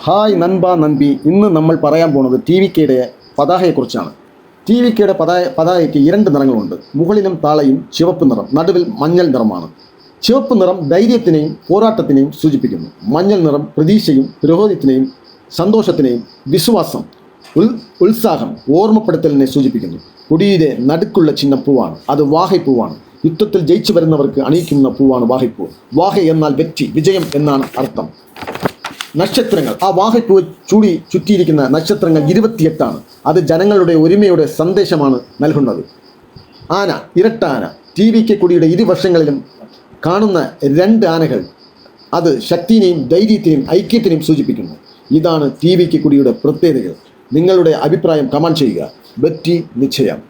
Hi നൻപ നൻപി, ഇന്ന് നമ്മൾ പറയാൻ പോകുന്നത് ടി വി കെയുടെ പതാകയെക്കുറിച്ചാണ്. ടി വി കെയുടെ പതാകയ്ക്ക് 2 നിറങ്ങളുണ്ട്. മുകളിലും താഴെയും ചുവപ്പ് നിറം, നടുവിൽ മഞ്ഞൾ നിറമാണ്. ചുവപ്പ് നിറം ധൈര്യത്തിനെയും പോരാട്ടത്തിനെയും സൂചിപ്പിക്കുന്നു. മഞ്ഞൾ നിറം പ്രതീക്ഷയും പുരോഗതിത്തിനെയും സന്തോഷത്തിനെയും വിശ്വാസം, ഉത്സാഹം, ഓർമ്മപ്പെടുത്തലിനെ സൂചിപ്പിക്കുന്നു. കൊടിയുടെ നടുക്കുള്ള ചിഹ്നം പൂവാണ്. അത് വാഹൈപ്പൂവാണ്. യുദ്ധത്തിൽ ജയിച്ചു വരുന്നവർക്ക് അണിയിക്കുന്ന പൂവാണ് വാഹൈപ്പൂ. വാഹ എന്നാൽ വെற்றி, വിജയം എന്നാണ് അർത്ഥം. നക്ഷത്രങ്ങൾ, ആ വാഹൈപ്പൂ ചുറ്റിയിരിക്കുന്ന നക്ഷത്രങ്ങൾ 28 അത് ജനങ്ങളുടെ ഒരുമയുടെ സന്ദേശമാണ് നൽകുന്നത്. ആന, ഇരട്ട ആന. ടി വി കെ കൊടിയുടെ ഇരുവശങ്ങളിലും കാണുന്ന 2 ആനകൾ അത് ശക്തിയെയും ധൈര്യത്തെയും ഐക്യത്തിനെയും സൂചിപ്പിക്കുന്നു. ഇതാണ് ടി വി കെ കൊടിയുടെ പ്രത്യേകതകൾ. നിങ്ങളുടെ അഭിപ്രായം കമന്റ് ചെയ്യുക. വെற்றி നിശ്ചയം.